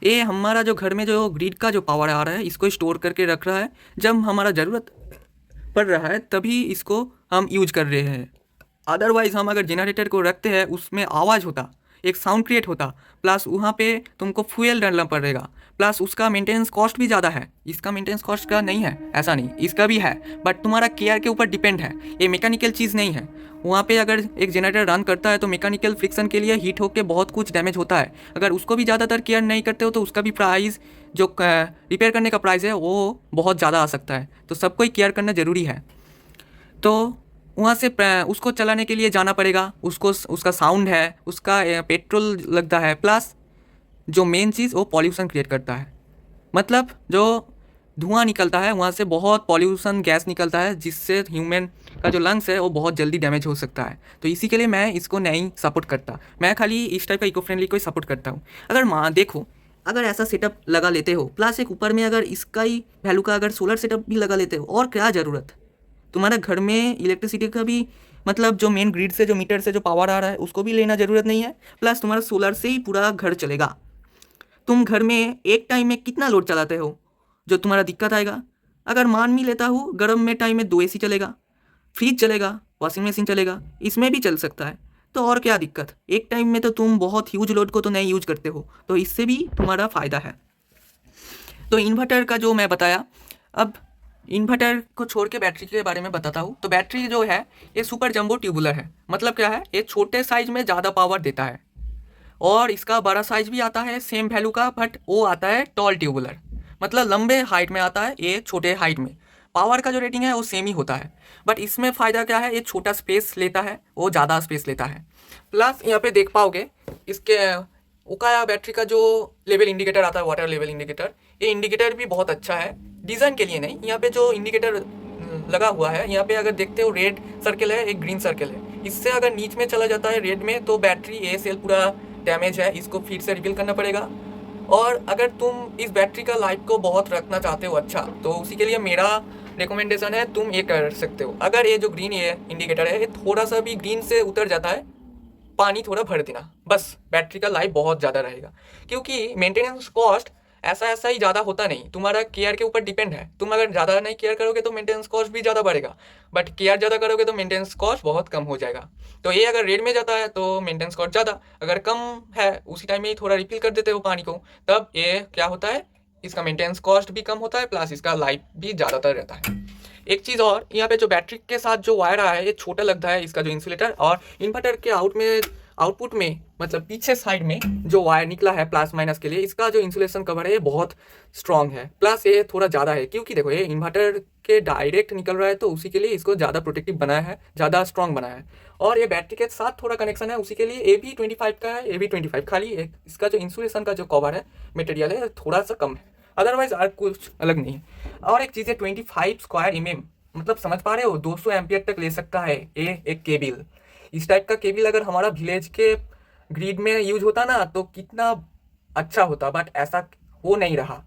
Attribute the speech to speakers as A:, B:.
A: ये हमारा जो घर में जो ग्रिड का जो पावर आ रहा है इसको स्टोर करके रख रहा है, जब हमारा ज़रूरत पड़ रहा है तभी इसको हम यूज कर रहे हैं। अदरवाइज़ हम अगर जनरेटर को रखते हैं उसमें आवाज़ होता, एक साउंड क्रिएट होता, प्लस वहाँ पे तुमको फ्यूल डालना पड़ेगा, प्लस उसका मेंटेनेंस कॉस्ट भी ज़्यादा है। इसका मेंटेनेंस कॉस्ट का नहीं है ऐसा नहीं, इसका भी है, बट तुम्हारा केयर के ऊपर डिपेंड है, ये मैकेनिकल चीज़ नहीं है। वहाँ पे अगर एक जनरेटर रन करता है तो मैकेनिकल फ्रिक्शन के लिए हीट होकर बहुत कुछ डैमेज होता है। अगर उसको भी ज़्यादातर केयर नहीं करते हो तो उसका भी प्राइस जो रिपेयर करने का प्राइस है वो बहुत ज़्यादा आ सकता है। तो सबको ही केयर करना ज़रूरी है। तो वहाँ से उसको चलाने के लिए जाना पड़ेगा, उसको उसका साउंड है, उसका पेट्रोल लगता है, प्लस जो मेन चीज़ वो पॉल्यूशन क्रिएट करता है। मतलब जो धुआं निकलता है वहाँ से बहुत पॉल्यूशन गैस निकलता है, जिससे ह्यूमन का जो लंग्स है वो बहुत जल्दी डैमेज हो सकता है। तो इसी के लिए मैं इसको नहीं सपोर्ट करता, मैं खाली इस टाइप का इको फ्रेंडली को ही सपोर्ट करता हूँ। अगर माँ देखो, अगर ऐसा सेटअप लगा लेते हो, प्लस एक ऊपर में अगर इसका ही वैल्यू का अगर सोलर सेटअप भी लगा लेते हो, और क्या ज़रूरत। तुम्हारा घर में इलेक्ट्रिसिटी का भी मतलब जो मेन ग्रिड से जो मीटर से जो पावर आ रहा है उसको भी लेना ज़रूरत नहीं है, प्लस तुम्हारा सोलर से ही पूरा घर चलेगा। तुम घर में एक टाइम में कितना लोड चलाते हो जो तुम्हारा दिक्कत आएगा। अगर मान भी लेता हूँ गर्म में टाइम में 2 AC चलेगा, फ्रिज चलेगा, वॉशिंग मशीन चलेगा, इसमें भी चल सकता है। तो और क्या दिक्कत, एक टाइम में तो तुम बहुत ह्यूज लोड को तो नहीं यूज करते हो, तो इससे भी तुम्हारा फ़ायदा है। तो इन्वर्टर का जो मैं बताया, अब इन्वर्टर को छोड़ के बैटरी के बारे में बताता हूँ। तो बैटरी जो है ये सुपर जंबो ट्यूबुलर है। मतलब क्या है, ये छोटे साइज में ज़्यादा पावर देता है, और इसका बड़ा साइज भी आता है सेम वैल्यू का, बट वो आता है टॉल ट्यूबुलर, मतलब लंबे हाइट में आता है, ये छोटे हाइट में। पावर का जो रेटिंग है वो सेम ही होता है, बट इसमें फ़ायदा क्या है, ये छोटा स्पेस लेता है, वो ज़्यादा स्पेस लेता है। प्लस यहाँ पे देख पाओगे इसके उकाया बैटरी का जो लेवल इंडिकेटर आता है, वाटर लेवल इंडिकेटर, ये इंडिकेटर भी बहुत अच्छा है। डिज़ाइन के लिए नहीं, यहाँ पे जो इंडिकेटर लगा हुआ है, यहाँ पे अगर देखते हो रेड सर्कल है, एक ग्रीन सर्कल है। इससे अगर नीच में चला जाता है रेड में तो बैटरी ए सेल पूरा डैमेज है, इसको फिर से रिपील करना पड़ेगा। और अगर तुम इस बैटरी का लाइफ को बहुत रखना चाहते हो अच्छा, तो उसी के लिए मेरा रिकमेंडेशन है, तुम ये कर सकते हो। अगर ये जो ग्रीन ये इंडिकेटर है, ये थोड़ा सा भी ग्रीन से उतर जाता है, पानी थोड़ा भर देना, बस बैटरी का लाइफ बहुत ज़्यादा रहेगा। क्योंकि मेंटेनेंस कॉस्ट ऐसा ही ज़्यादा होता नहीं, तुम्हारा केयर के ऊपर डिपेंड है। तुम अगर ज़्यादा नहीं केयर करोगे तो मेंटेनेंस कॉस्ट भी ज़्यादा बढ़ेगा, बट केयर ज़्यादा करोगे तो मेंटेनेंस कॉस्ट बहुत कम हो जाएगा। तो ये अगर रेड में जाता है तो मेंटेनेंस कॉस्ट ज़्यादा, अगर कम है उसी टाइम में ही थोड़ा रिफिल कर देते हो पानी को, तब ये क्या होता है, इसका मेंटेनेंस कॉस्ट भी कम होता है, प्लस इसका लाइफ भी ज़्यादातर रहता है। एक चीज़ और, यहाँ पे जो बैटरी के साथ जो वायर आया है ये छोटा लगता है इसका जो इंसुलेटर, और इन्वर्टर के आउटपुट में मतलब पीछे साइड में जो वायर निकला है प्लस माइनस के लिए, इसका जो इंसुलेशन कवर है ये बहुत स्ट्रॉन्ग है, प्लस ये थोड़ा ज़्यादा है। क्योंकि देखो ये इन्वर्टर के डायरेक्ट निकल रहा है तो उसी के लिए इसको ज़्यादा प्रोटेक्टिव बनाया है, ज़्यादा स्ट्रॉन्ग बनाया है। और ये बैटरी के साथ थोड़ा कनेक्शन है, उसी के लिए AB25 का है, AB25 खाली एक इसका जो इंसुलेशन का जो कवर है मटेरियल है थोड़ा सा कम है, अदरवाइज और कुछ अलग नहीं है। और एक चीज़ है 25 स्क्वायर मतलब समझ पा रहे हो, 200 एम्पियर तक ले सकता है ये एक केबल। इस टाइप का केबल अगर हमारा विलेज के ग्रिड में यूज होता ना तो कितना अच्छा होता, बट ऐसा हो नहीं रहा।